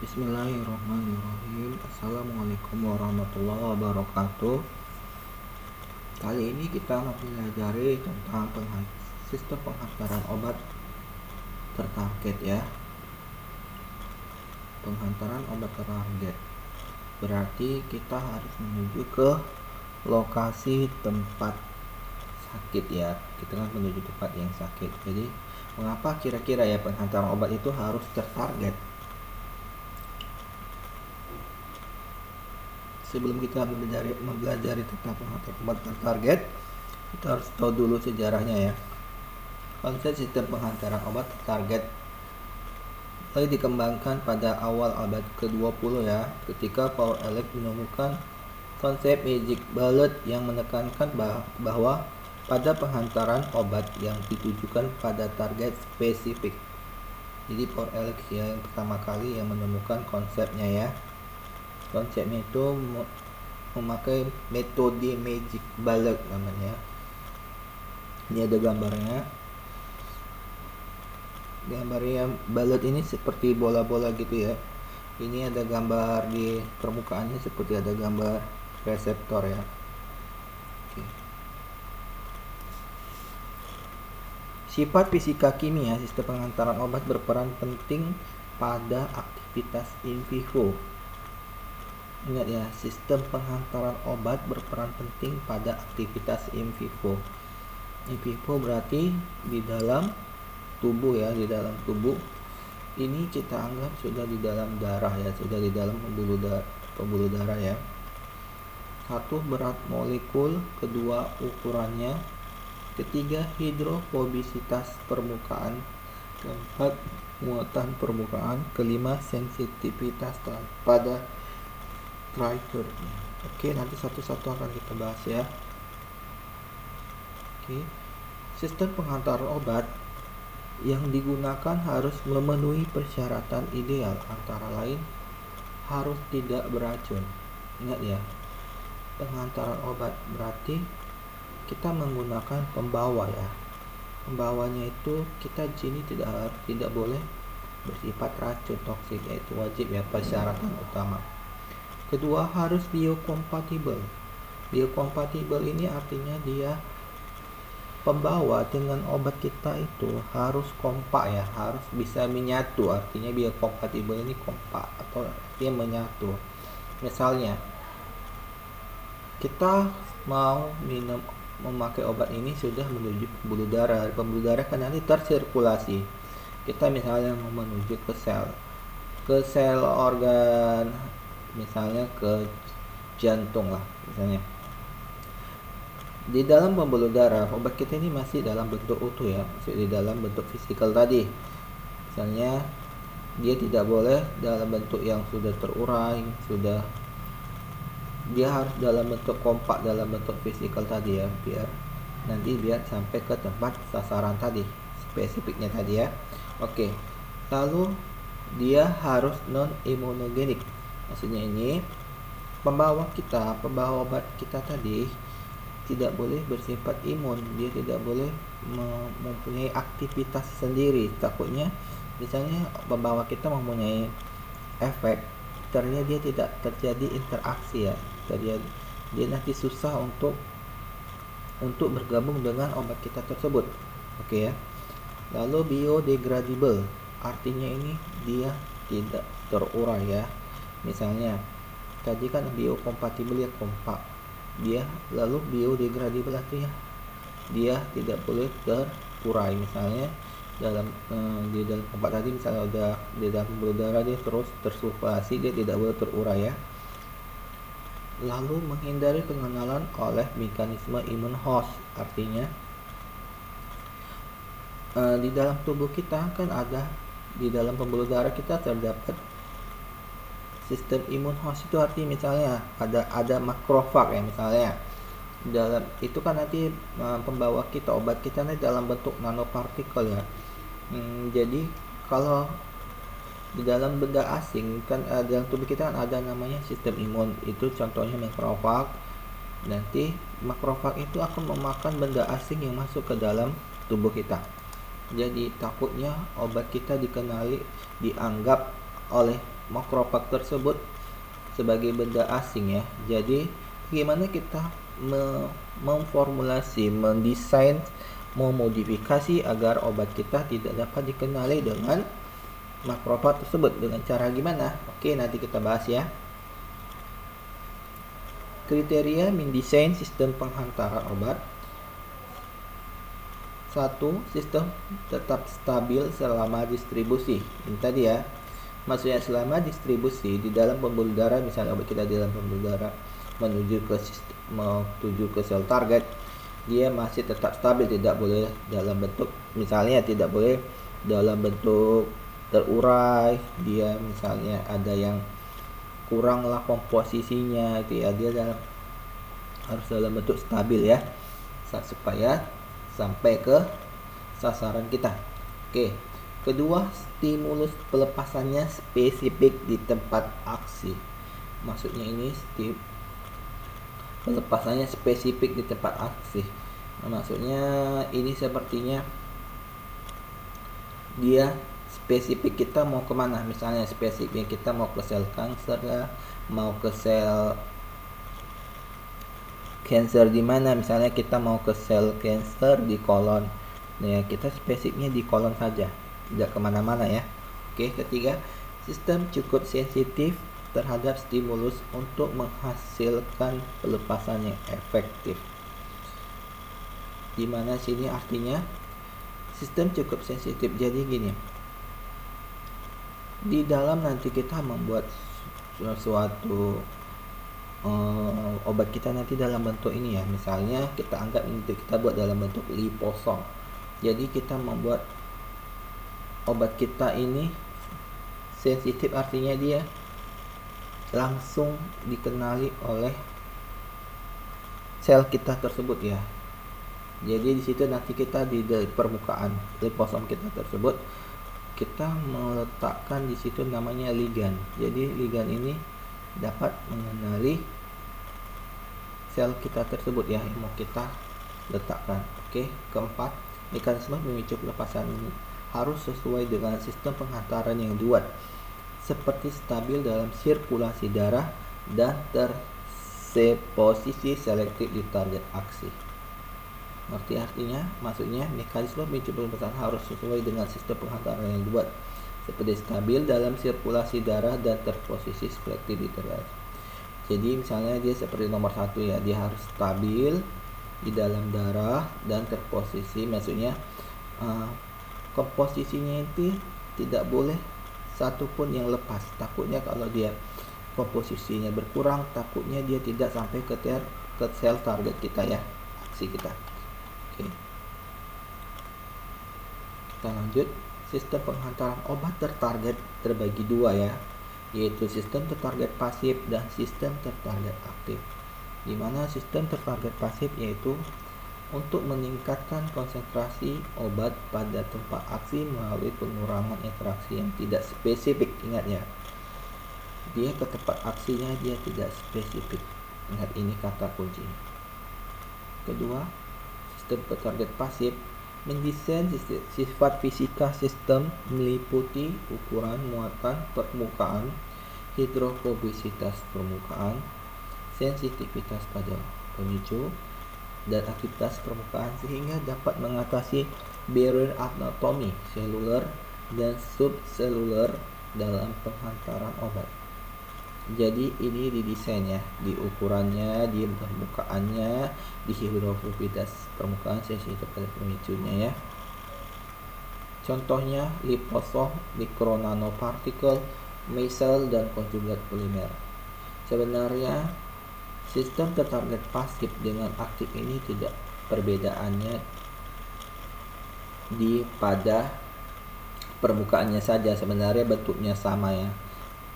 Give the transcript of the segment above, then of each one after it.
Bismillahirrahmanirrahim. Assalamualaikum warahmatullahi wabarakatuh. Kali ini kita mempelajari tentang sistem penghantaran obat tertarget ya. Penghantaran obat tertarget berarti kita harus menuju ke lokasi tempat sakit ya. Kita kan menuju tempat yang sakit. Jadi mengapa kira-kira ya penghantaran obat itu harus tertarget? Sebelum kita mempelajari tentang penghantaran obat tertarget, kita harus tahu dulu sejarahnya ya. Konsep sistem penghantaran obat tertarget mulai dikembangkan pada awal abad ke-20 ya, ketika Paul Ehrlich menemukan konsep magic bullet yang menekankan bahwa pada penghantaran obat yang ditujukan pada target spesifik. Jadi Paul Ehrlich yang pertama kali yang menemukan konsepnya ya. Konsepnya itu memakai metode magic bullet namanya. Ini ada gambarnya. Gambarnya bullet ini seperti bola-bola gitu ya. Ini ada gambar di permukaannya seperti ada gambar reseptor ya. Oke. Sifat fisika kimia sistem penghantaran obat berperan penting pada aktivitas in vivo. Ingat ya, sistem penghantaran obat berperan penting pada aktivitas in vivo. In vivo berarti di dalam tubuh ya, di dalam tubuh. Ini kita anggap sudah di dalam darah ya, sudah di dalam pembuluh darah ya. Satu, berat molekul, kedua, ukurannya, ketiga, hidrofobisitas permukaan, keempat, muatan permukaan, kelima, sensitivitas pada trigger. Oke, nanti satu-satu akan kita bahas ya. Oke. Sistem penghantaran obat yang digunakan harus memenuhi persyaratan ideal, antara lain harus tidak beracun. Ingat ya, penghantaran obat berarti kita menggunakan pembawa ya. Pembawanya itu kita di sini tidak boleh bersifat racun toksik, yaitu wajib ya, persyaratan utama. Kedua, harus biokompatibel. Biokompatibel ini artinya dia pembawa dengan obat kita itu harus kompak ya, harus bisa menyatu. Artinya biokompatibel ini kompak atau dia menyatu. Misalnya kita mau memakai obat ini sudah menuju pembuluh darah. Pembuluh darah kan nanti tersirkulasi. Kita misalnya mau menuju ke sel organ, misalnya ke jantung lah misalnya. Di dalam pembuluh darah obat kita ini masih dalam bentuk utuh ya, masih di dalam bentuk fisikal tadi. Misalnya dia tidak boleh dalam bentuk yang sudah terurai, dia harus dalam bentuk kompak, dalam bentuk fisikal tadi ya, biar sampai ke tempat sasaran tadi, spesifiknya tadi ya. Oke. Lalu dia harus non imunogenik. Maksudnya ini pembawa obat kita tadi tidak boleh bersifat imun, dia tidak boleh mempunyai aktivitas sendiri. Takutnya misalnya pembawa kita mempunyai efek, ternyata dia tidak terjadi interaksi ya, dia nanti susah untuk bergabung dengan obat kita tersebut. Oke ya. Lalu biodegradable, artinya ini dia tidak terurai ya. Misalnya tadi kan biokompatibel ya, kompak dia, lalu biodegradable artinya dia tidak boleh terurai. Misalnya di dalam kompak tadi, misalnya udah di dalam pembuluh darah, dia terus tersirkulasi, dia tidak boleh terurai ya. Lalu menghindari pengenalan oleh mekanisme imun host, artinya di dalam tubuh kita kan ada, di dalam pembuluh darah kita terdapat sistem imun host. Itu artinya misalnya ada makrofag ya, misalnya dalam itu kan nanti pembawa kita, obat kita nanti dalam bentuk nanopartikel ya. Jadi kalau di dalam benda asing kan dalam tubuh kita kan ada namanya sistem imun, itu contohnya makrofag. Nanti makrofag itu akan memakan benda asing yang masuk ke dalam tubuh kita. Jadi takutnya obat kita dianggap oleh makrofag tersebut sebagai benda asing ya. Jadi bagaimana kita memformulasi, mendesain, memodifikasi agar obat kita tidak dapat dikenali dengan makrofag tersebut, dengan cara gimana? Oke, nanti kita bahas ya. Kriteria mendesain sistem penghantaran obat. 1. Sistem tetap stabil selama distribusi. Ini tadi ya. Maksudnya selama distribusi di dalam pembuluh darah, misalnya obat kita di dalam pembuluh darah menuju ke sel target, dia masih tetap stabil, tidak boleh dalam bentuk, misalnya tidak boleh dalam bentuk terurai, dia misalnya ada yang kuranglah komposisinya gitu ya, dia harus dalam bentuk stabil ya, supaya sampai ke sasaran kita. Oke. Kedua, stimulus pelepasannya spesifik di tempat aksi. Maksudnya ini pelepasannya spesifik di tempat aksi. Maksudnya ini sepertinya dia spesifik kita mau kemana. Misalnya spesifiknya kita mau ke sel kanker lah, mau ke sel cancer di mana, misalnya kita mau ke sel cancer di kolon, ya kita spesifiknya di kolon saja, tidak kemana-mana ya. Oke. Ketiga, sistem cukup sensitif terhadap stimulus untuk menghasilkan pelepasan yang efektif. Di mana sini artinya sistem cukup sensitif. Jadi gini, di dalam nanti kita membuat suatu obat kita nanti dalam bentuk ini ya, misalnya kita anggap ini kita buat dalam bentuk liposom. Jadi kita membuat obat kita ini sensitif, artinya dia langsung dikenali oleh sel kita tersebut ya. Jadi di situ nanti kita di permukaan liposom kita tersebut kita meletakkan di situ namanya ligan. Jadi ligan ini dapat mengenali sel kita tersebut ya, yang mau kita letakkan. Oke. Keempat, mekanisme memicu pelepasan ini harus sesuai dengan sistem penghantaran yang dibuat, seperti stabil dalam sirkulasi darah dan terposisi selektif di target aksi. Ngerti artinya? Maksudnya mekanisme memicu pelepasan harus sesuai dengan sistem penghantaran yang dibuat, seperti stabil dalam sirkulasi darah dan terposisi selektif di target aksi. Jadi misalnya dia seperti nomor 1 ya, dia harus stabil di dalam darah dan terposisi, maksudnya komposisinya itu tidak boleh satu pun yang lepas. Takutnya kalau dia komposisinya berkurang, takutnya dia tidak sampai ke sel target kita ya, aksi kita. Oke. Kita lanjut. Sistem penghantaran obat tertarget terbagi dua ya, yaitu sistem tertarget pasif dan sistem tertarget aktif. Di mana sistem tertarget pasif yaitu untuk meningkatkan konsentrasi obat pada tempat aksi melalui pengurangan interaksi yang tidak spesifik. Ingat ya, dia ke tempat aksinya dia tidak spesifik. Ingat, ini kata kunci. Kedua, sistem tertarget pasif mendesain sifat fisika sistem meliputi ukuran, muatan permukaan, hidrofobisitas permukaan, sensitivitas pada pemicu, dan aktivitas permukaan sehingga dapat mengatasi barrier anatomi seluler dan subseluler dalam penghantaran obat. Jadi ini didesain ya, di ukurannya, di permukaannya, di hidrofobisitas permukaan, sensitivitas pada pemicunya ya. Contohnya liposom, mikronanopartikel, micelle, dan konjugat polimer. Sebenarnya sistem tertarget pasif dengan aktif ini tidak perbedaannya pada permukaannya saja, sebenarnya bentuknya sama ya.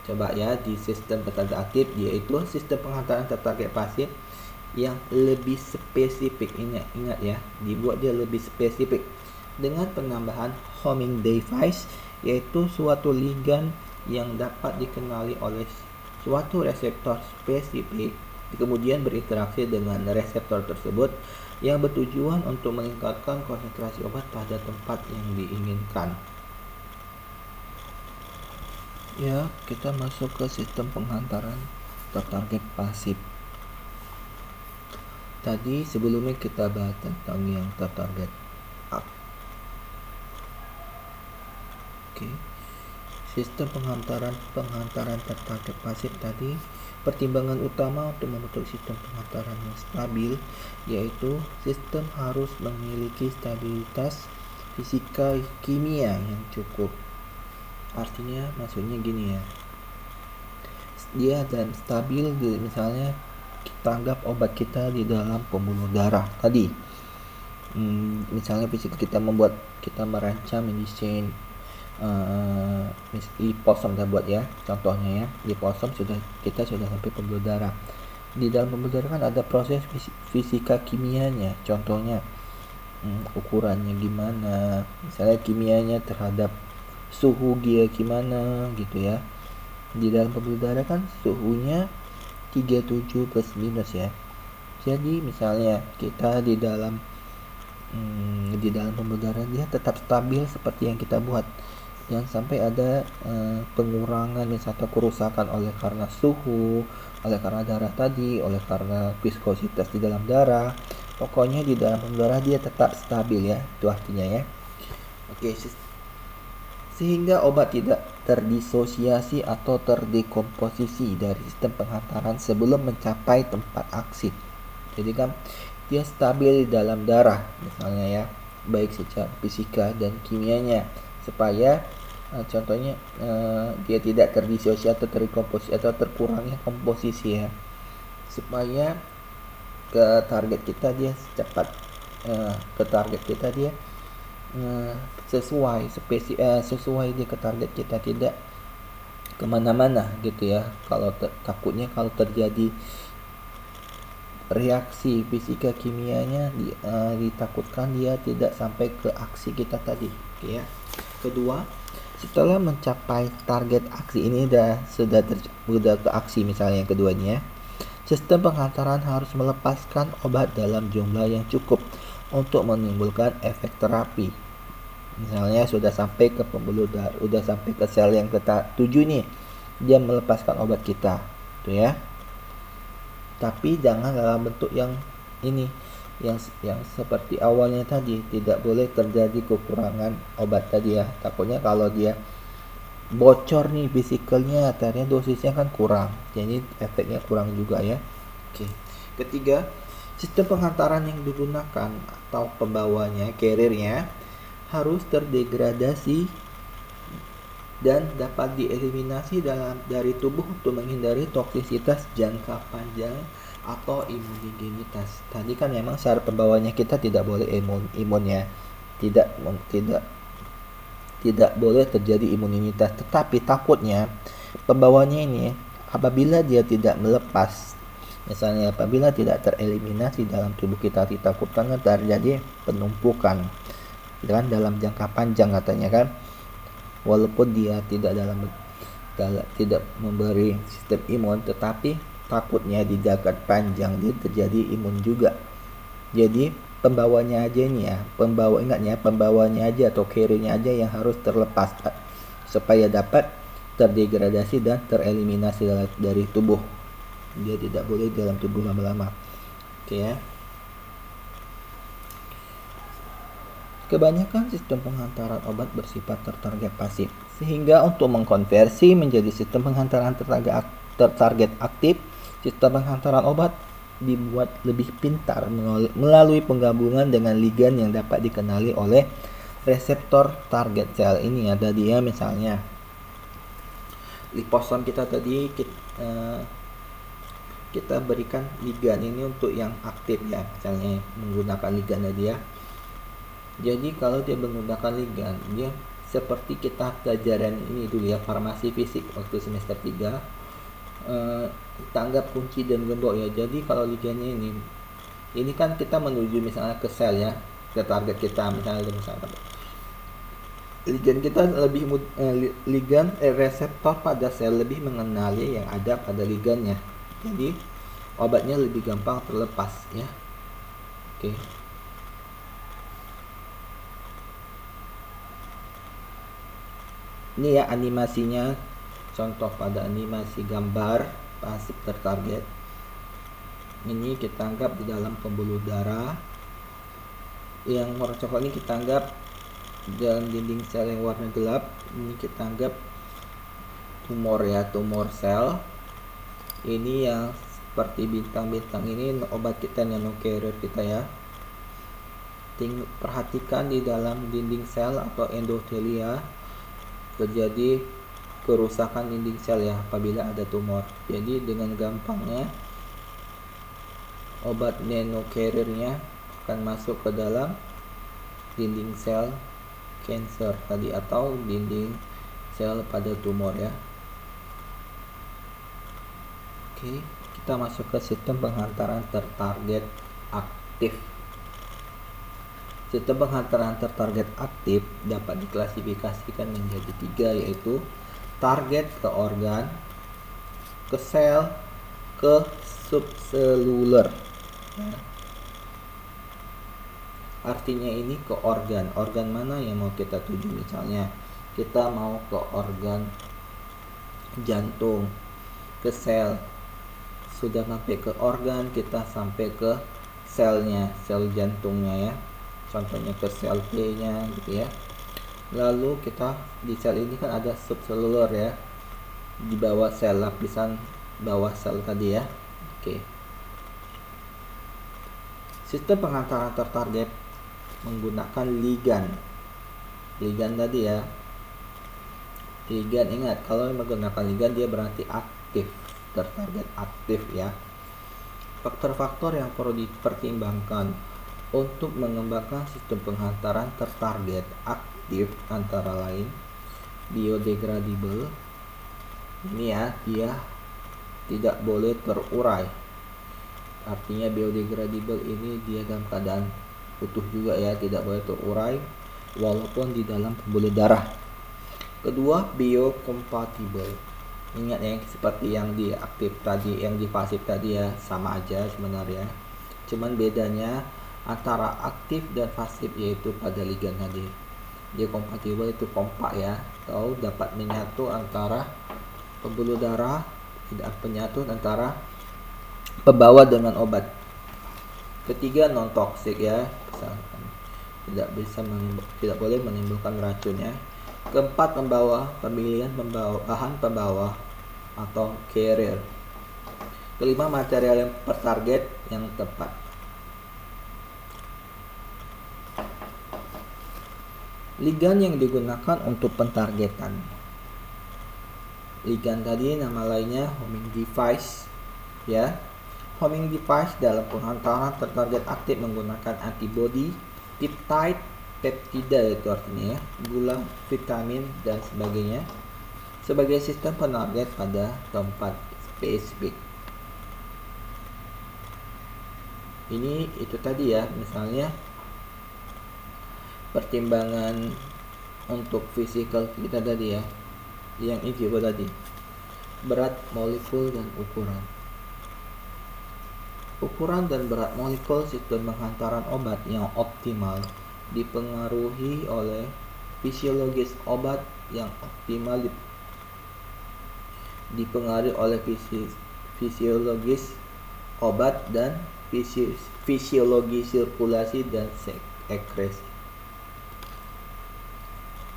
Coba ya, di sistem tertarget aktif yaitu sistem penghantaran tertarget pasif yang lebih spesifik. Ingat ya, dibuat dia lebih spesifik dengan penambahan homing device, yaitu suatu ligan yang dapat dikenali oleh suatu reseptor spesifik, kemudian berinteraksi dengan reseptor tersebut yang bertujuan untuk meningkatkan konsentrasi obat pada tempat yang diinginkan. Ya, kita masuk ke sistem penghantaran tertarget pasif. Tadi sebelumnya kita bahas tentang yang tertarget up. Oke. Sistem penghantaran tertarget pasif tadi, pertimbangan utama untuk membentuk sistem penghantaran yang stabil yaitu sistem harus memiliki stabilitas fisika kimia yang cukup. Artinya maksudnya gini ya, dia dan stabil, misalnya kita anggap obat kita di dalam pembuluh darah tadi. Misalnya kita merancang mendesain liposom kita buat ya, contohnya ya, liposom kita sudah sampai pembuluh darah. Di dalam pembuluh darah kan ada proses fisika kimianya, contohnya ukurannya gimana, misalnya kimianya terhadap suhu dia gimana gitu ya. Di dalam pembuluh darah kan suhunya 37 plus minus ya. Jadi misalnya kita di dalam pembuluh darah dia tetap stabil seperti yang kita buat, jangan sampai ada pengurangan atau kerusakan oleh karena suhu, oleh karena darah tadi, oleh karena viskositas di dalam darah. Pokoknya di dalam pembuluh darah dia tetap stabil ya, itu artinya ya. Oke, sehingga obat tidak terdisosiasi atau terdekomposisi dari sistem penghantaran sebelum mencapai tempat aksi. Jadi kan dia stabil di dalam darah misalnya ya, baik secara fisika dan kimianya, supaya contohnya dia tidak terdisosiasi atau terdekomposisi atau terkurangnya komposisi ya, supaya ke target kita dia cepat sesuai dia ke target kita, tidak kemana-mana gitu ya. Kalau takutnya kalau terjadi reaksi fisika kimianya ditakutkan dia tidak sampai ke aksi kita tadi. Oke ya. Kedua, setelah mencapai target aksi ini sudah ke aksi misalnya yang keduanya, sistem penghantaran harus melepaskan obat dalam jumlah yang cukup untuk menimbulkan efek terapi. Misalnya sudah sampai ke pembuluh darah, sudah sampai ke sel yang ke-7 nih, dia melepaskan obat kita, tuh ya. Tapi jangan dalam bentuk yang ini, yang seperti awalnya tadi, tidak boleh terjadi kekurangan obat tadi ya. Takutnya kalau dia bocor nih fisikalnya, artinya dosisnya kan kurang, jadi efeknya kurang juga ya. Oke. Ketiga, sistem penghantaran yang digunakan atau pembawanya, carriernya harus terdegradasi dan dapat dieliminasi dari tubuh untuk menghindari toksisitas jangka panjang atau imunogenitas. Tadi kan memang syarat pembawanya kita tidak boleh imun ya, tidak boleh terjadi imunitas. Tetapi takutnya pembawanya ini apabila dia tidak melepas, misalnya apabila tidak tereliminasi dalam tubuh kita, ditakutkan terjadi penumpukan kan dalam jangka panjang katanya kan, walaupun dia tidak memberi sistem imun, tetapi takutnya di jangka panjang dia terjadi imun juga. Jadi pembawanya aja ini ya, pembawanya aja atau carriernya aja yang harus terlepas supaya dapat terdegradasi dan tereliminasi dari tubuh. Dia tidak boleh dalam tubuh lama-lama. Oke ya. Kebanyakan sistem penghantaran obat bersifat tertarget pasif, sehingga untuk mengkonversi menjadi sistem penghantaran tertarget aktif, sistem penghantaran obat dibuat lebih pintar melalui penggabungan dengan ligan yang dapat dikenali oleh reseptor target sel. Ini ada dia, misalnya liposom kita tadi, kita berikan ligan ini untuk yang aktif ya, misalnya menggunakan ligan dia. Jadi kalau dia menggunakan ligan, dia seperti kita pelajaran ini dulu ya, farmasi fisik waktu semester 3, kita anggap kunci dan gembok ya. Jadi kalau ligannya ini kan kita menuju misalnya ke sel ya, ke target kita, misalnya ligan kita reseptor pada sel lebih mengenali yang ada pada ligannya. Jadi obatnya lebih gampang terlepas ya. Oke. Ini ya animasinya contoh pada animasi gambar pasif tertarget. Ini kita anggap di dalam pembuluh darah. Yang warna coklat ini kita anggap dalam dinding sel yang warna gelap. Ini kita anggap tumor ya, tumor sel. Ini yang seperti bintang-bintang ini obat kita, nanocarrier kita ya. Perhatikan di dalam dinding sel atau endotelia terjadi kerusakan dinding sel ya apabila ada tumor. Jadi dengan gampangnya obat nanocarrier-nya akan masuk ke dalam dinding sel cancer tadi atau dinding sel pada tumor ya. Oke, kita masuk ke sistem penghantaran tertarget aktif. Sistem penghantaran tertarget aktif dapat diklasifikasikan menjadi 3, yaitu target ke organ, ke sel, ke subseluler. Artinya ini ke organ. Organ mana yang mau kita tuju? Misalnya kita mau ke organ jantung, ke sel. Sudah sampai ke organ, kita sampai ke selnya, sel jantungnya ya. Contohnya ke sel T-nya gitu ya. Lalu kita di sel ini kan ada subseluler ya, di bawah sel, lapisan bawah sel tadi ya. Oke. Sistem penghantaran tertarget menggunakan ligan. Ligan tadi ya. Ligan, ingat kalau menggunakan ligan dia berarti aktif, tertarget aktif ya. Faktor-faktor yang perlu dipertimbangkan untuk mengembangkan sistem penghantaran tertarget aktif antara lain biodegradable. Ini ya, dia tidak boleh terurai. Artinya biodegradable ini dia dalam keadaan utuh juga ya, tidak boleh terurai walaupun di dalam pembuluh darah. Kedua, biocompatible. Ingat ya, seperti yang di aktif tadi, yang di pasif tadi ya, sama aja sebenarnya. Cuman bedanya antara aktif dan pasif yaitu pada ligan tadi. Dia kompatibel itu kompak ya, atau dapat menyatu antara pembuluh darah, tidak penyatu antara pembawa dengan obat. Ketiga, non toksik ya, tidak boleh menimbulkan racun ya. Keempat, pemilihan bahan pembawa atau carrier. Kelima, material yang tertarget yang tepat. Ligan yang digunakan untuk pentargetan. Ligan tadi nama lainnya homing device ya. Homing device dalam penghantaran tertarget aktif menggunakan antibody, peptide, peptida itu artinya ya, gula, vitamin dan sebagainya sebagai sistem penarget pada tempat spesifik. Ini itu tadi ya, misalnya pertimbangan untuk fisikal kita tadi ya, yang in vivo tadi, berat molekul dan ukuran. Ukuran dan berat molekul sistem penghantaran obat yang optimal dipengaruhi oleh fisiologis obat yang optimal dipengaruhi oleh fisiologis obat dan fisiologi sirkulasi dan sekresi.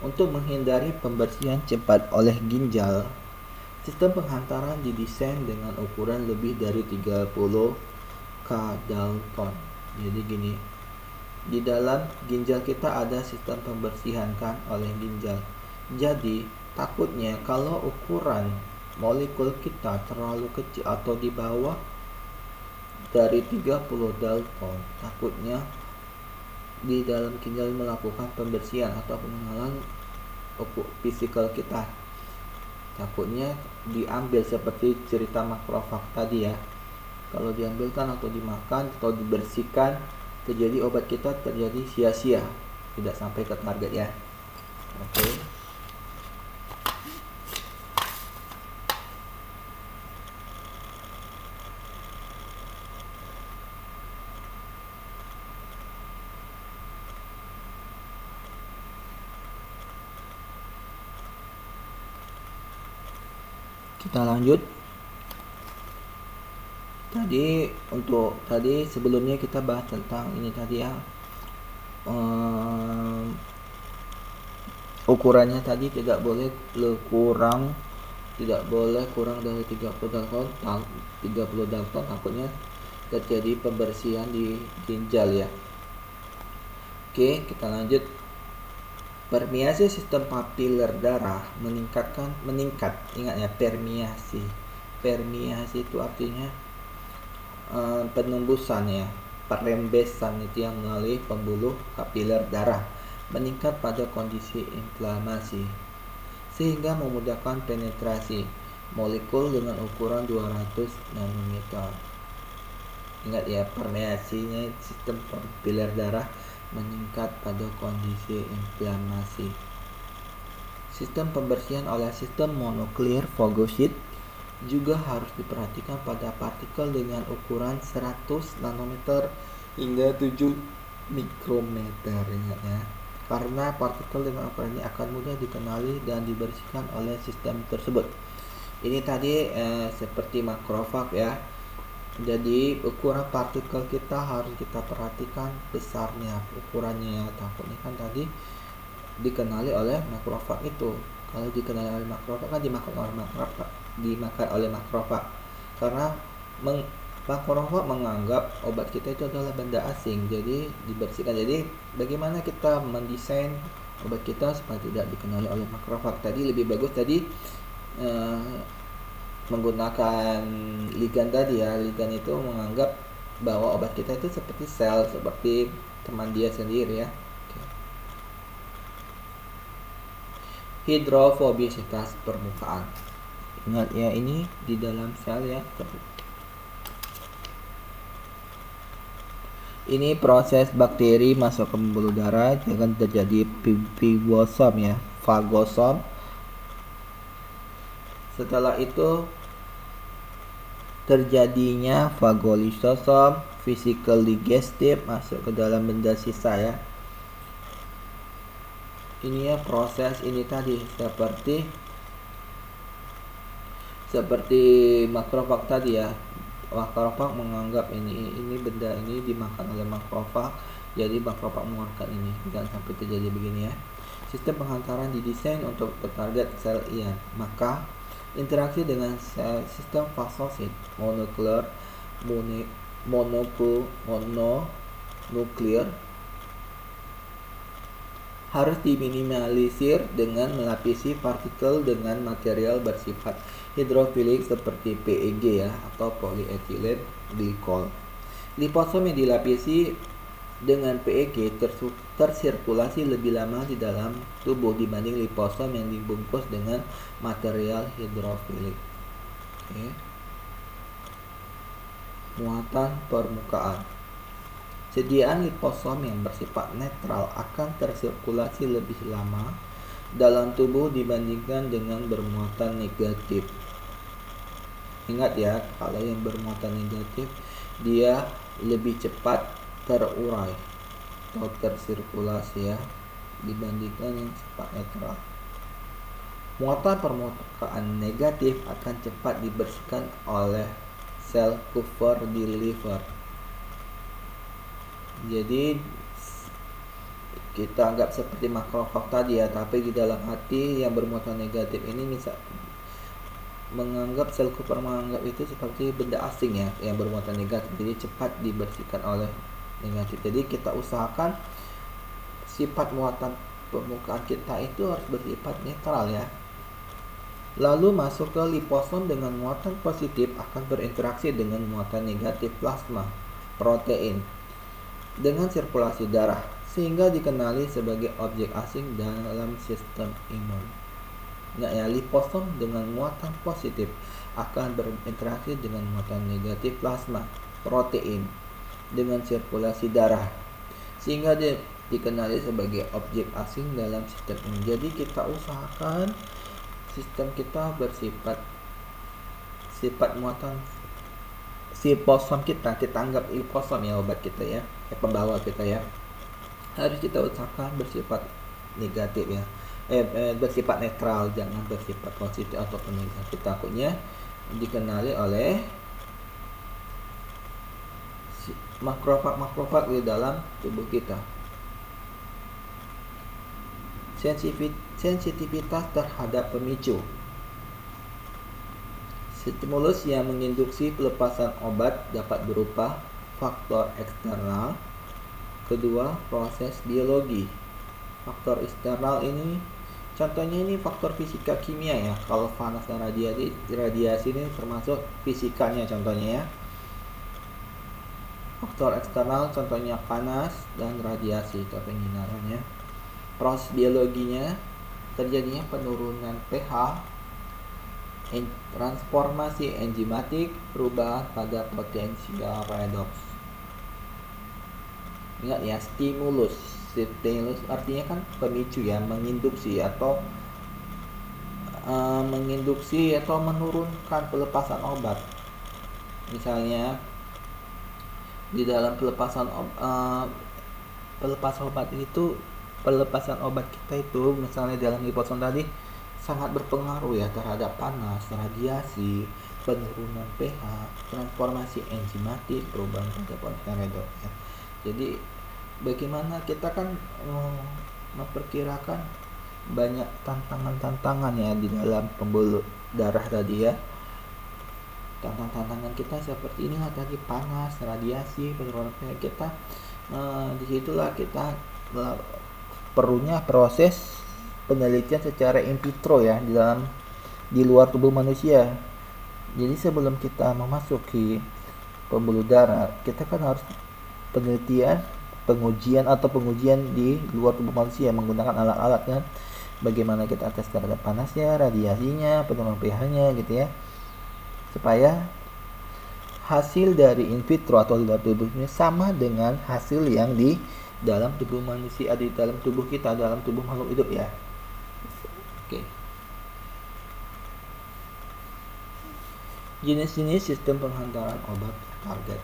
Untuk menghindari pembersihan cepat oleh ginjal, sistem penghantaran didesain dengan ukuran lebih dari 30 Dalton. Jadi gini, di dalam ginjal kita ada sistem pembersihan kan oleh ginjal. Jadi takutnya kalau ukuran molekul kita terlalu kecil atau di bawah dari 30 Dalton, takutnya di dalam ginjal melakukan pembersihan atau pengenalan fisikal kita, takutnya diambil seperti cerita makrofag tadi ya. Kalau diambilkan atau dimakan atau dibersihkan, terjadi obat kita terjadi sia-sia, tidak sampai ke target ya. Oke. Kita lanjut. Tadi sebelumnya kita bahas tentang ini tadi ya, ukurannya tadi tidak boleh kurang dari 30 dalton. Takutnya terjadi pembersihan di ginjal ya. Oke, kita lanjut. Permeasi sistem papiler darah meningkat. Ingat ya, permeasi itu artinya penembusan ya, perembesan itu yang melalui pembuluh kapiler darah meningkat pada kondisi inflamasi sehingga memudahkan penetrasi molekul dengan ukuran 200 nanometer. Ingat ya, permeasinya sistem papiler darah meningkat pada kondisi inflamasi. Sistem pembersihan oleh sistem monoklir fagosit juga harus diperhatikan pada partikel dengan ukuran 100 nanometer hingga 7 mikrometer ya. Karena partikel dengan ukuran ini akan mudah dikenali dan dibersihkan oleh sistem tersebut. Ini tadi seperti makrofag ya. Jadi ukuran partikel kita harus kita perhatikan besarnya, ukurannya. Takutnya kan tadi dikenali oleh makrofag itu. Kalau dikenali oleh makrofag kan dimakan oleh makrofag karena makrofag menganggap obat kita itu adalah benda asing, jadi dibersihkan. Jadi bagaimana kita mendesain obat kita supaya tidak dikenali oleh makrofag? Tadi lebih bagus tadi menggunakan ligan tadi ya. Ligan itu menganggap bahwa obat kita itu seperti sel, seperti teman dia sendiri ya. Hidrofobisitas permukaan. Ingat ya, ini di dalam sel ya. Ini proses bakteri masuk ke pembuluh darah, akan terjadi fagosom ya, fagosom. Setelah itu terjadinya fagolisosom, physical digestive masuk ke dalam benda sisa ya. Ini ya proses ini tadi seperti makrofag tadi ya. Makrofag menganggap ini benda ini dimakan oleh makrofag, jadi makrofag mengeluarkan ini. Jangan sampai terjadi begini ya. Sistem penghantaran didesain untuk target sel ion, maka interaksi dengan sistem fagosit monokler mononuklear harus diminimalisir dengan melapisi partikel dengan material bersifat hidrofilik seperti PEG ya, atau polyethylene glycol. Liposom yang dilapisi dengan PEG tersirkulasi lebih lama di dalam tubuh dibanding liposom yang dibungkus dengan material hidrofilik. Muatan permukaan. Sediaan liposom yang bersifat netral akan tersirkulasi lebih lama dalam tubuh dibandingkan dengan bermuatan negatif. Ingat ya, kalau yang bermuatan negatif dia lebih cepat terurai atau tersirkulasi ya dibandingkan yang sifat netral. Muatan permukaan negatif akan cepat dibersihkan oleh sel Kupffer di liver. Jadi kita anggap seperti makrofag tadi ya, tapi di dalam hati yang bermuatan negatif ini menganggap sel Kupffer menganggap itu seperti benda asing ya yang bermuatan negatif, jadi cepat dibersihkan oleh negatif. Jadi kita usahakan sifat muatan permukaan kita itu harus bersifat netral ya. Lalu masuk ke liposom dengan muatan positif akan berinteraksi dengan muatan negatif plasma protein dengan sirkulasi darah sehingga dikenali sebagai objek asing dalam sistem imun. Nah ya, liposom dengan muatan positif akan berinteraksi dengan muatan negatif plasma protein dengan sirkulasi darah sehingga dikenali sebagai objek asing dalam sistem imun. Jadi kita usahakan sistem kita bersifat muatan liposom kita anggap liposom ya obat kita ya, pembawa kita ya, harus kita usahakan bersifat negatif ya. bersifat netral, jangan bersifat positif atau negatif. Takutnya dikenali oleh makrofag di dalam tubuh kita. Sensitivitas terhadap pemicu. Stimulus yang menginduksi pelepasan obat dapat berupa faktor eksternal. Kedua, proses biologi. Faktor eksternal ini contohnya ini faktor fisika kimia ya. Kalau panas dan radiasi ini termasuk fisikanya contohnya ya. Faktor eksternal contohnya panas dan radiasi atau penyinarannya. Proses biologinya terjadinya penurunan pH, transformasi enzimatik, perubahan pada potensial redox. Ingat ya, stimulus artinya kan pemicu ya, menginduksi atau menurunkan pelepasan obat. Misalnya di dalam pelepasan obat kita itu, misalnya dalam liposom tadi sangat berpengaruh ya terhadap panas, radiasi, penurunan pH, transformasi enzimatik, perubahan pada potensial redox ya. Jadi bagaimana kita kan memperkirakan banyak tantangan ya di dalam pembuluh darah tadi ya. Tantangan kita seperti inilah tadi, panas, radiasi, penurunan pH kita. Disitulah kita perlunya proses penelitian secara in vitro ya di luar tubuh manusia. Jadi sebelum kita memasuki pembuluh darah, kita kan harus pengujian di luar tubuh manusia menggunakan alat-alat kan. Bagaimana kita tes terhadap panasnya, radiasinya, penurunan pH-nya gitu ya. Supaya hasil dari in vitro atau luar tubuhnya sama dengan hasil yang di dalam tubuh manusia, di dalam tubuh kita, dalam tubuh makhluk hidup ya. Oke. Jenis-jenis sistem penghantaran obat target.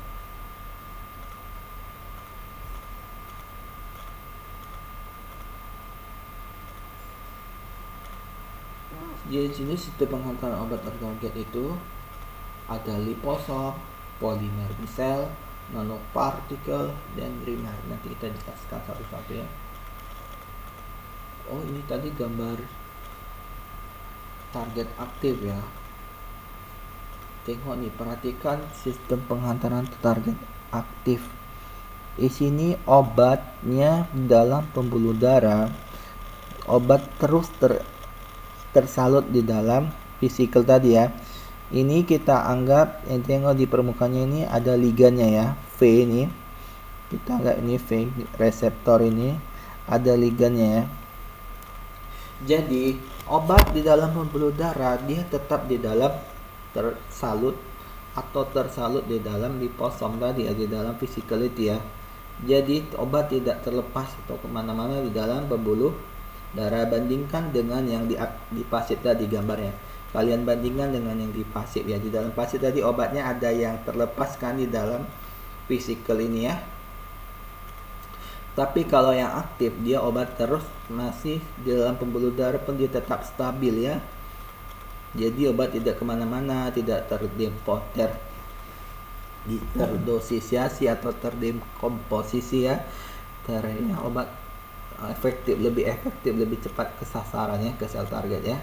Jenis-jenis sistem penghantaran obat target itu ada liposom, polimer sel, nanopartikel, dan dimer. Nanti kita jelaskan satu-satu ya. Oh, ini tadi gambar target aktif ya. Tengok nih, perhatikan sistem penghantaran target aktif. Di sini obatnya dalam pembuluh darah, obat terus tersalut di dalam vesikel tadi ya. Ini kita anggap, tengok di permukaannya ini ada ligannya ya, V ini. Kita anggap ini V, reseptor ini ada ligannya ya. Jadi obat di dalam pembuluh darah dia tetap di dalam tersalut di dalam liposom tadi ya, di dalam physicality ya. Jadi obat tidak terlepas atau kemana-mana di dalam pembuluh darah. Bandingkan dengan yang di pasif tadi gambarnya. Kalian bandingkan dengan yang di pasif ya. Di dalam pasif tadi obatnya ada yang terlepaskan di dalam physical ini ya. Tapi kalau yang aktif dia obat terus masih di dalam pembuluh darah pun dia tetap stabil ya. Jadi obat tidak kemana-mana, tidak terdosisasi atau terdekomposisi ya. Karena obat lebih efektif, lebih cepat ke sasarannya, ke sel target ya.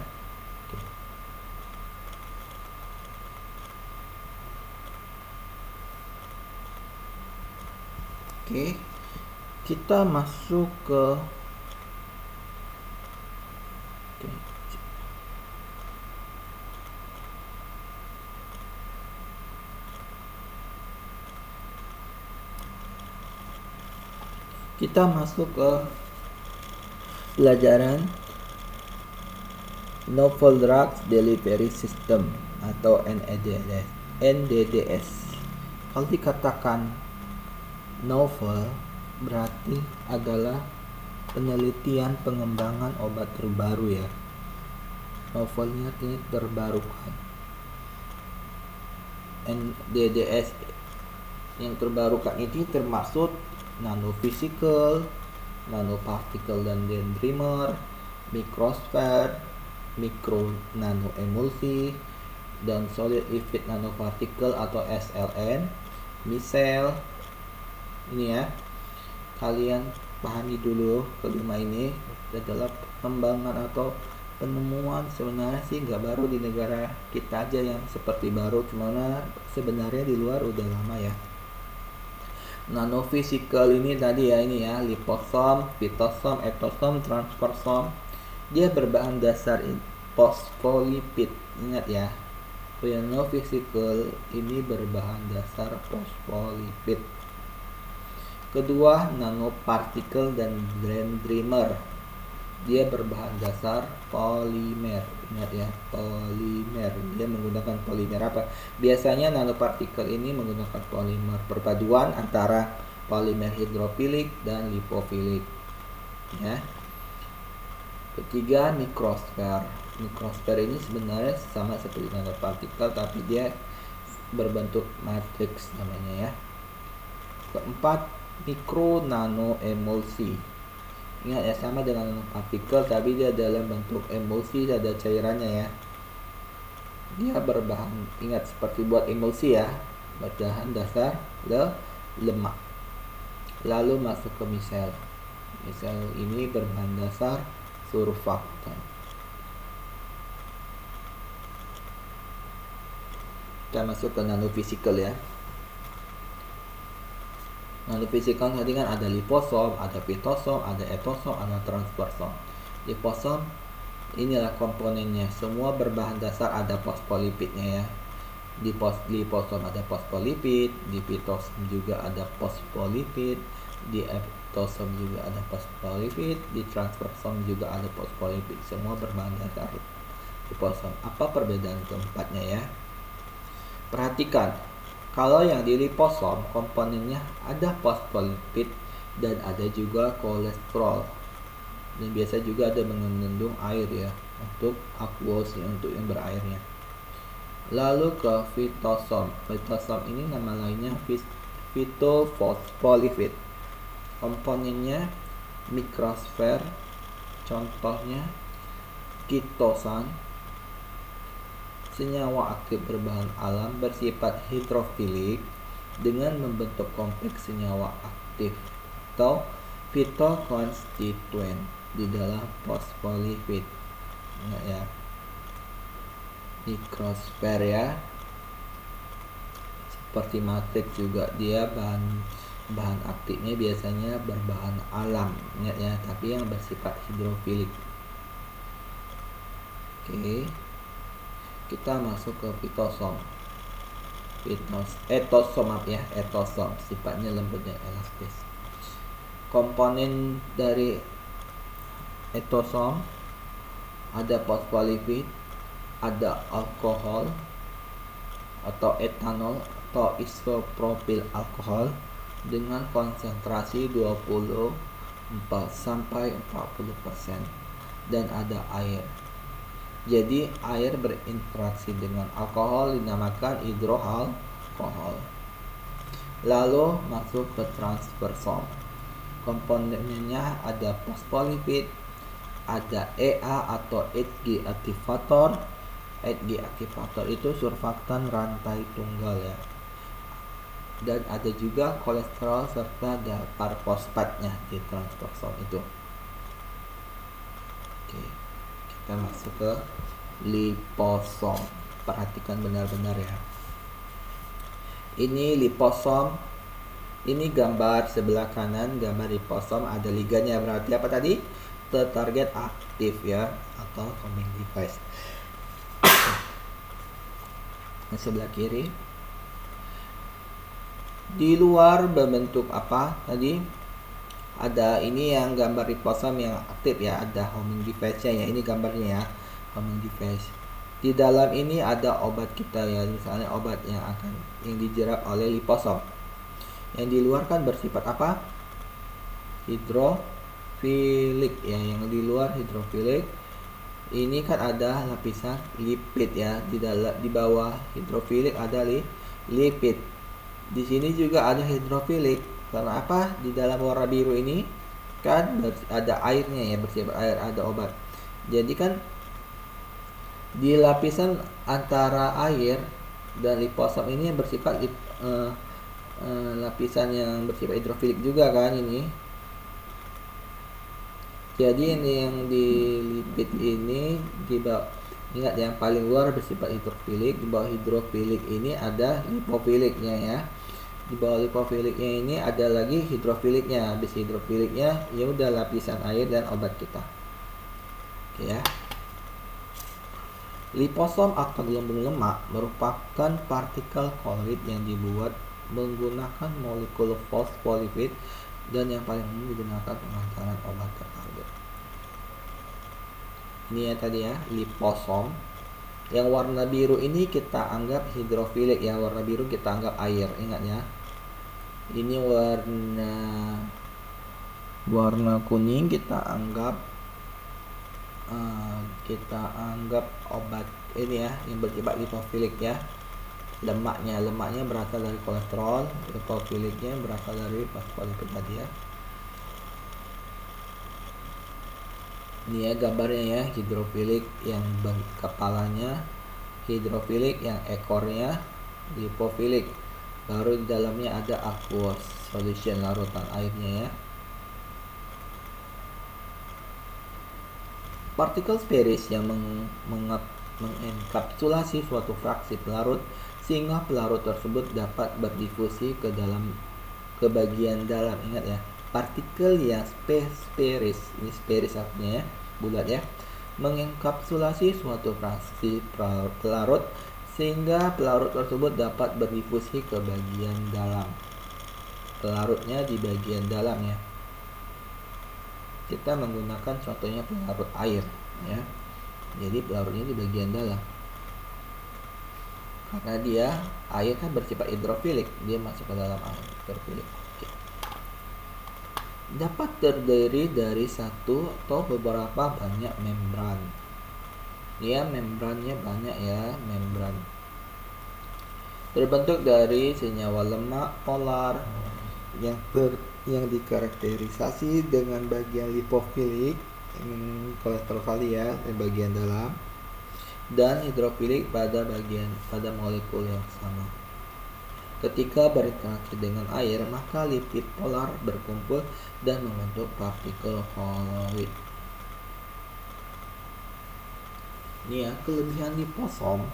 Oke, kita masuk ke pelajaran Novel Drugs Delivery System atau NDDS. Kalau dikatakan novel berarti adalah penelitian pengembangan obat terbaru ya. Novelnya artinya terbarukan. NDDS yang terbarukan ini termasuk nanophysical, nanopartikel dan dendrimer, mikrosfer, mikro nano emulsi, dan solid lipid nanopartikel atau SLN, misel. Ini ya, kalian pahami dulu kelima ini adalah pengembangan atau penemuan. Sebenarnya sih nggak baru di negara kita aja yang seperti baru, cuma sebenarnya di luar udah lama ya. Nanofisikal ini tadi ya, ini ya, liposom, fitosom, etosom, transfersom. Dia berbahan dasar fosfolipid. Ingat ya, nanofisikal ini berbahan dasar fosfolipid. Kedua, nanopartikel dan dendrimer. Dia berbahan dasar polimer. Ingat ya, polimer. Dia menggunakan polimer apa? Biasanya nanopartikel ini menggunakan polimer perpaduan antara polimer hidrofilik dan lipofilik. Ya. Ketiga, mikrosfer. Mikrosfer ini sebenarnya sama seperti nanopartikel, tapi dia berbentuk matriks namanya ya. Keempat, mikro nano emulsi. Ingat ya, sama dengan nanopartikel, tapi dia dalam bentuk emulsi, ada cairannya ya. Dia berbahan, ingat seperti buat emulsi ya, berbahan dasar lemak. Lalu masuk ke misel. Misel ini berbahan dasar surfaktan. Kita masuk ke nanofisikal ya. Nanofisikal tadi kan ada liposom, ada fitosom, ada etosom, ada transfersom. Liposom inilah komponennya, semua berbahan dasar ada fosfolipidnya ya. Di liposom ada fosfolipid, di fitosom juga ada fosfolipid, di etosom juga ada fosfolipid, di transfersom juga ada fosfolipid. Semua berbahan dasar liposom. Apa perbedaan keempatnya ya? Perhatikan. Kalau yang di liposom komponennya ada fosfolipid dan ada juga kolesterol, dan biasa juga ada mengandung air ya, untuk aqueous, untuk yang berairnya. Lalu ke fitosom. Fitosom ini nama lainnya fitofosfolipid. Komponennya mikrosfer, contohnya kitosan, senyawa aktif berbahan alam bersifat hidrofilik dengan membentuk kompleks senyawa aktif atau fitokonstituen di dalam fosfolipid. Nah, ya, mikrosfer ya, seperti matriks juga, dia bahan aktifnya biasanya berbahan alam ya, tapi yang bersifat hidrofilik. Oke. Kita masuk ke fitosom. Etosom ya, etosom sifatnya lembut dan elastis. Komponen dari etosom ada fosfolipid, ada alkohol atau etanol atau isopropil alkohol dengan konsentrasi 24 sampai 40% dan ada air. Jadi air berinteraksi dengan alkohol dinamakan hidroalkohol. Lalu masuk ke transfersom. Komponennya ada fosfolipid, ada EA atau Hg aktivator. Hg aktivator itu surfaktan rantai tunggal ya. Dan ada juga kolesterol serta dapar fosfatnya di transfersom itu. Oke. Kita masuk ke liposom. Perhatikan benar-benar ya. Ini liposom. Ini gambar sebelah kanan, gambar liposom, ada liganya, berarti apa tadi? Target aktif ya, atau homing device. Yang sebelah kiri, di luar berbentuk apa tadi? Ada ini yang gambar liposom yang aktif ya, ada homing device-nya ya, ini gambarnya ya, homing device. Di dalam ini ada obat kita ya, misalnya obat yang dijerap oleh liposom. Yang di luar kan bersifat apa? Hidrofilik ya, yang di luar hidrofilik. Ini kan ada lapisan lipid ya, di bawah hidrofilik ada lipid. Di sini juga ada hidrofilik. Karena apa? Di dalam warna biru ini kan ada airnya ya, bersifat air, ada obat. Jadi kan di lapisan antara air dan liposom ini yang bersifat lapisan yang bersifat hidrofilik juga kan ini. Jadi ini yang di lipid ini di bawah, ingat yang paling luar bersifat hidrofilik, di bawah hidrofilik ini ada lipofiliknya ya. Di bawah lipofiliknya ini ada lagi hidrofiliknya. Habis hidrofiliknya ya udah lapisan air dan obat kita. Oke ya. Liposom atau gelembung lemak merupakan partikel koloid yang dibuat menggunakan molekul fosfolipid dan yang paling umum digunakan pengantaran obat tertentu. Ini ya tadi ya, liposom. Yang warna biru ini kita anggap hidrofilik ya, warna biru kita anggap air, ingat ya. Ini warna kuning kita anggap obat ini ya, yang bersifat lipofilik ya. Lemaknya berasal dari kolesterol, lipofiliknya berasal dari fosfolipid tadi ya. Ini ya gambarnya ya, hidrofilik yang kepalanya, hidrofilik yang ekornya, lipofilik. Baru di dalamnya ada aqueous solution, larutan airnya ya. Partikel sferis yang mengenkapsulasi suatu fraksi pelarut sehingga pelarut tersebut dapat berdifusi ke bagian dalam. Ingat ya, partikel yang sferis, ini sferis artinya ya, bulat ya, mengenkapsulasi suatu fraksi pelarut sehingga pelarut tersebut dapat berdifusi ke bagian dalam. Pelarutnya di bagian dalam ya. Kita menggunakan contohnya pelarut air ya. Jadi pelarutnya di bagian dalam. Karena dia air kan bersifat hidrofilik, dia masuk ke dalam air hidrofilik. Oke. Dapat terdiri dari satu atau beberapa banyak membran. Ya, membrannya banyak ya, membran. Terbentuk dari senyawa lemak polar yang dikarakterisasi dengan bagian lipofilik, kolesterol tadi ya, di bagian dalam, dan hidrofilik pada molekul yang sama. Ketika berinteraksi dengan air, maka lipid polar berkumpul dan membentuk partikel koloid. Ini ya, kelebihan liposom: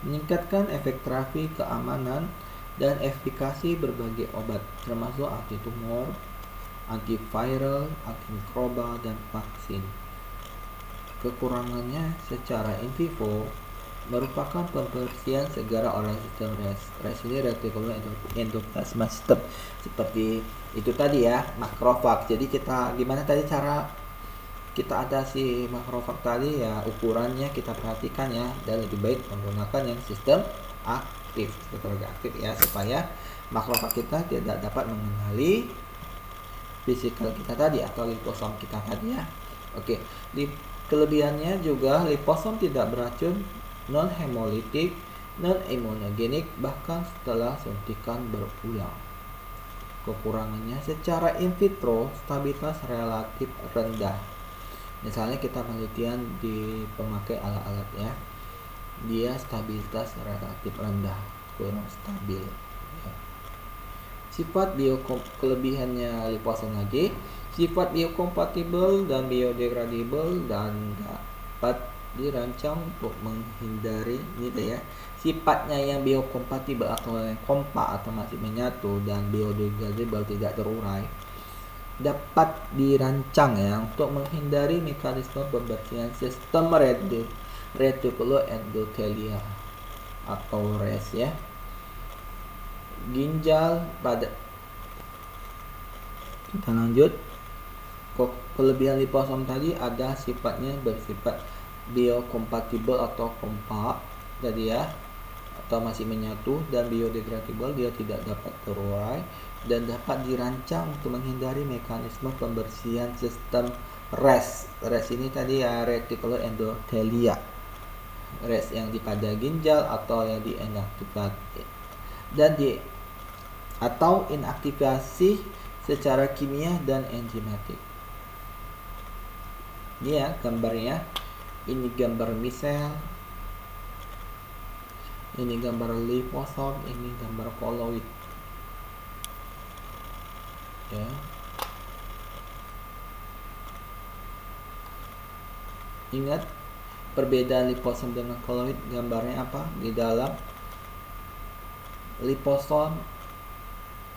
meningkatkan efek terapi, keamanan, dan efikasi berbagai obat, termasuk antitumor, antiviral, antimikrobal, dan vaksin. Kekurangannya secara in vivo merupakan pembersihan segera oleh sistem res ini retikulum endoplasma system, seperti itu tadi ya, makrofag. Jadi kita gimana tadi cara kita atasi makrofag tadi ya, ukurannya kita perhatikan ya, dan lebih baik menggunakan yang sistem aktif ya, supaya makrofag kita tidak dapat mengenali fisikal kita tadi atau liposom kita tadi ya. Oke, kelebihannya juga liposom tidak beracun, non hemolitik, non imunogenik bahkan setelah suntikan berulang. Kekurangannya secara in vitro stabilitas relatif rendah. Misalnya kita penelitian di pemakai alat-alat ya, dia stabilitas relatif rendah, kurang stabil ya. Sifat kelebihannya liposom lagi, sifat biokompatibel dan biodegradable dan dapat dirancang untuk menghindari ini ya, sifatnya yang biokompatibel atau yang kompak atau masih menyatu, dan biodegradable tidak terurai, dapat dirancang ya untuk menghindari mekanisme pembersihan sistem reticuloendothelia atau RES ya. Ginjal pada, kita lanjut. Kelebihan liposom tadi ada sifatnya bersifat biokompatibel atau kompak tadi ya, atau masih menyatu, dan biodegradable, dia tidak dapat terurai dan dapat dirancang untuk menghindari mekanisme pembersihan sistem RES. RES ini tadi ya, reticuloendothelia, RES yang di pada ginjal atau yang diinaktifkan dan atau inaktivasi secara kimia dan enzimatik. Ini ya gambarnya. Ini gambar misel, ini gambar liposom, ini gambar koloid ya. Ingat perbedaan liposom dengan koloid, gambarnya apa? Di dalam liposom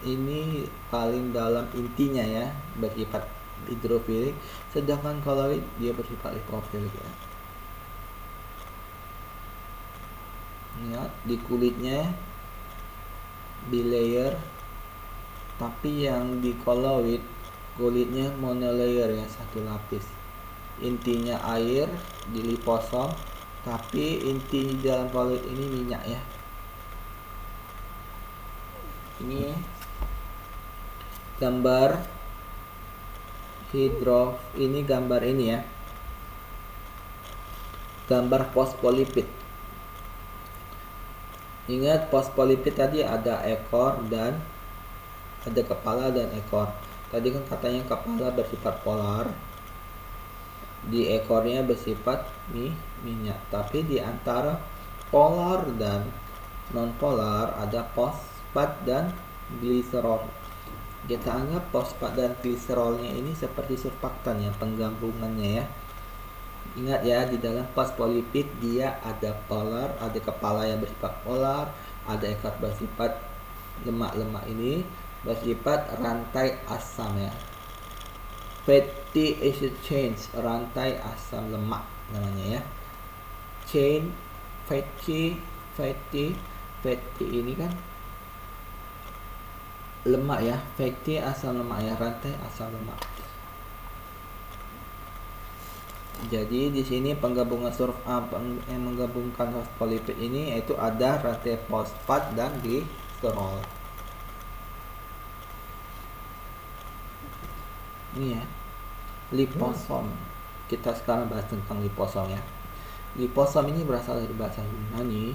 ini paling dalam intinya ya, bersifat hidrofilik, sedangkan koloid dia bersifat lipofilik ya. Ingat di kulitnya bilayer, tapi yang di koloid kulitnya monolayer ya, satu lapis. Intinya air di liposom, tapi inti dalam koloid ini minyak ya. Ini gambar ini gambar ini ya, gambar fosfolipid. Ingat fosfolipid tadi ada ekor dan ada kepala dan ekor. Tadi kan katanya kepala bersifat polar, di ekornya bersifat minyak. Tapi di antara polar dan non polar ada fosfat dan gliserol. Kita anggap fosfat dan gliserolnya ini seperti surfaktan ya, penggabungannya ya. Ingat ya, di dalam fosfolipid dia ada polar, ada kepala yang bersifat polar, ada ekor bersifat lemak-lemak ini bersifat rantai asam ya. Fatty acid chain, rantai asam lemak namanya ya. Chain fatty ini kan lemak ya, fatty asam lemak ya, rantai asam lemak. Jadi di sini penggabungan yang menggabungkan fosfolipid ini yaitu ada rantai fosfat dan gliserol. Ini ya, liposom. Kita sekarang bahas tentang liposom ya. Liposom ini berasal dari bahasa Yunani.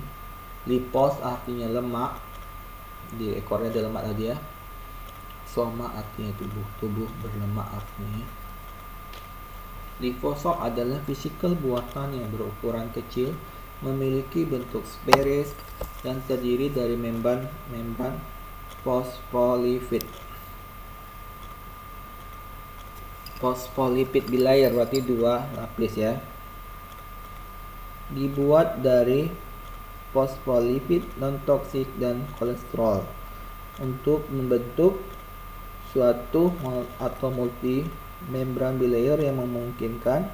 Lipos artinya lemak, di ekornya ada lemak tadi ya. Soma artinya tubuh berlemak artinya. Liposom adalah fisikal buatan yang berukuran kecil, memiliki bentuk spherics dan terdiri dari membran fosfolipid. Fosfolipid bilayer berarti 2 lapis ya. Dibuat dari fosfolipid non toksik dan kolesterol untuk membentuk suatu atau multi membran bilayer yang memungkinkan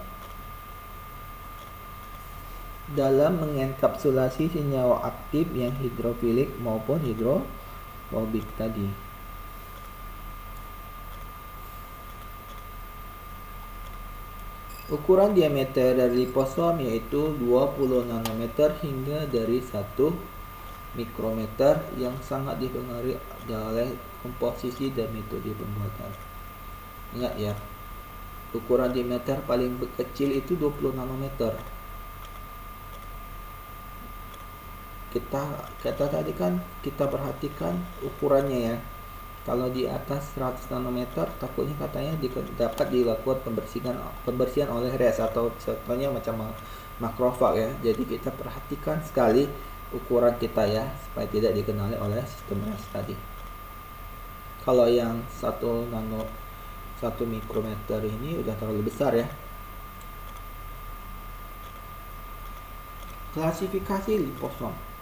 dalam mengenkapsulasi senyawa aktif yang hidrofilik maupun hidrofobik tadi. Ukuran diameter dari liposom yaitu 20 nanometer hingga dari 1 mikrometer yang sangat dipengaruhi oleh komposisi dan metode pembuatan. Ingat ya, ukuran diameter paling kecil itu 20 nanometer. Kita tadi kan kita perhatikan ukurannya ya. Kalau di atas 100 nanometer takutnya katanya dapat dilakukan pembersihan oleh res atau contohnya macam makrofag ya. Jadi kita perhatikan sekali ukuran kita ya, supaya tidak dikenali oleh sistem res tadi. Kalau yang 1 mikrometer ini udah terlalu besar ya. Klasifikasi liposom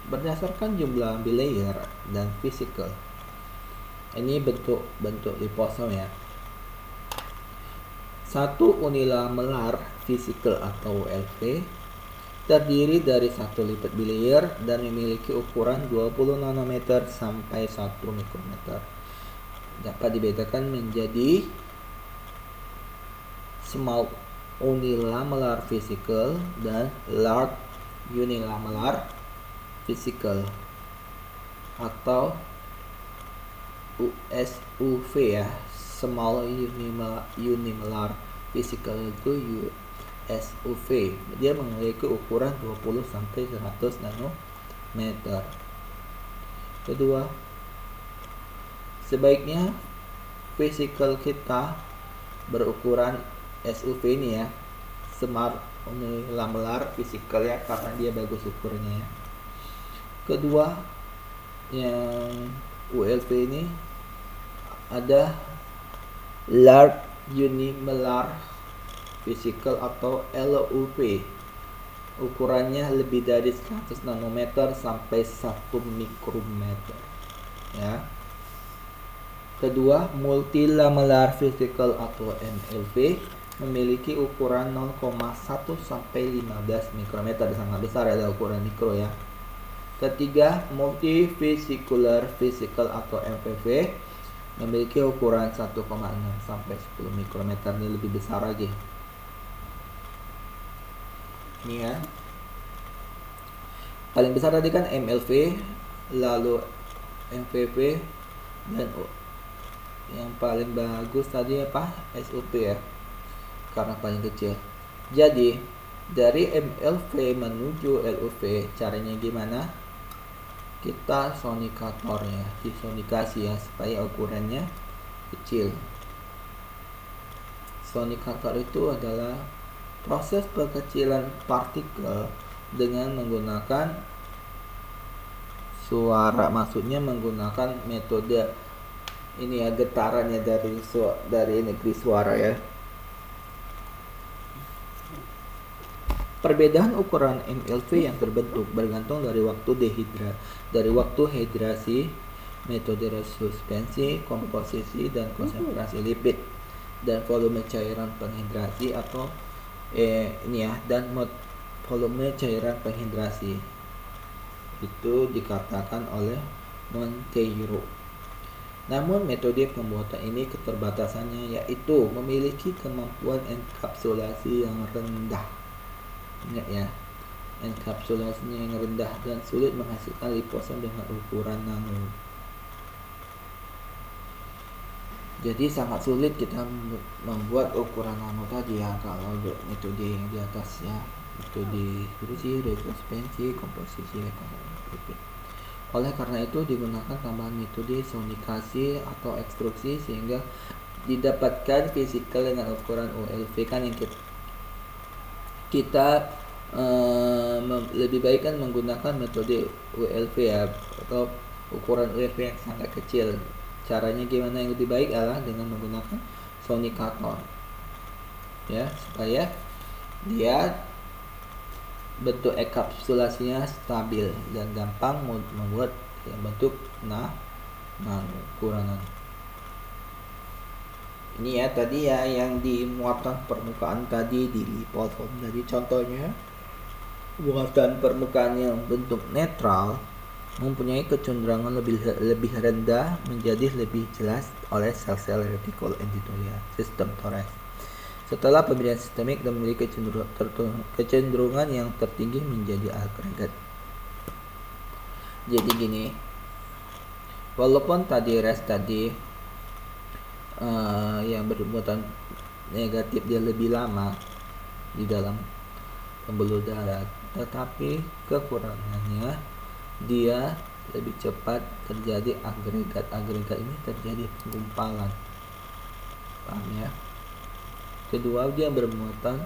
berdasarkan jumlah bilayer dan fisikal. Ini bentuk liposom ya. 1 unilamelar fisikal atau ULV terdiri dari 1 lipid bilayer dan memiliki ukuran 20 nanometer sampai 1 mikrometer. Dapat dibedakan menjadi small unilamelar physical dan large unilamelar physical atau USUV ya. Small unilamerar physical itu USUV. Dia memiliki ukuran 20 sampai 100 nanometer. Kedua, sebaiknya physical kita berukuran SUV ini ya, Smart Unilamellar Physical ya, karena dia bagus ukurnya ya. Kedua yang ULV ini ada Large Unilamellar Physical atau LUV. Ukurannya lebih dari 100 nanometer sampai 1 mikrometer ya. Kedua, Multilamellar Physical atau MLV memiliki ukuran 0,1 sampai 15 mikrometer, sangat besar ya, ukuran mikro ya. Ketiga, Multivesicular Physical atau MVV memiliki ukuran 1,6 sampai 10 mikrometer, ini lebih besar lagi. Ini ya. Paling besar tadi kan MLV, lalu MVV, dan yang paling bagus tadi apa? SUV ya, karena paling kecil. Jadi dari MLV menuju LUV caranya gimana? Kita sonikator ya, disonikasi ya, supaya ukurannya kecil. Sonikator itu adalah proses pengecilan partikel dengan menggunakan suara, maksudnya menggunakan metode ini ya, getarannya dari negeri suara ya. Perbedaan ukuran MLV yang terbentuk bergantung dari waktu hidrasi, metode suspensi, komposisi dan konsentrasi lipid, dan volume cairan penghidrasi atau ini ya, dan volume cairan penghidrasi itu dikatakan oleh Monteiro. Namun metode pembuatan ini keterbatasannya yaitu memiliki kemampuan enkapsulasi yang rendah. Ingat ya, enkapsulasinya yang rendah dan sulit menghasilkan liposom dengan ukuran nano. Jadi sangat sulit kita membuat ukuran nano tadi ya, kalau metode yang di atas ya, metode hidrasi, suspensi, komposisi, lipid. Oleh karena itu digunakan tambahan metode sonikasi atau ekstruksi sehingga didapatkan fisikal dengan ukuran ULV kan, yang kita lebih baik kan menggunakan metode ULV ya, atau ukuran ULV yang sangat kecil. Caranya gimana yang lebih baik adalah dengan menggunakan sonikator ya, supaya dia bentuk enkapsulasinya stabil dan gampang membuat bentuk ukuran nano. Ini ya tadi ya yang di muatan permukaan tadi di liposom. Jadi contohnya muatan permukaan yang bentuk netral mempunyai kecenderungan lebih rendah menjadi lebih jelas oleh sel-sel retikel endothelial sistem Torres. Setelah pemberian sistemik dan memiliki kecenderungan yang tertinggi menjadi agregat. Jadi gini, walaupun tadi yang bermuatan negatif dia lebih lama di dalam pembuluh darah, tetapi kekurangannya dia lebih cepat terjadi agregat. Agregat ini terjadi penggumpalan, paham ya? Kedua, dia bermuatan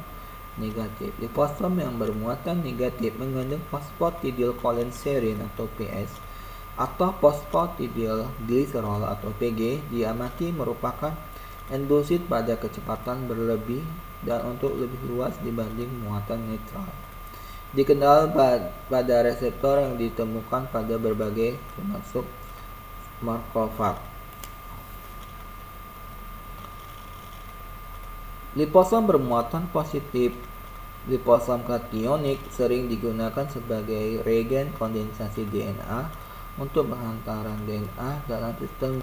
negatif. Liposom yang bermuatan negatif mengandung phosphatidylcholinserin atau PS atau phosphatidylglycerol atau PG. Diamati merupakan endosit pada kecepatan berlebih dan untuk lebih luas dibanding muatan netral. Dikenal pada reseptor yang ditemukan pada berbagai termasuk macrophage. Liposom bermuatan positif. Liposom kationik sering digunakan sebagai reagen kondensasi DNA untuk penghantaran DNA dalam sistem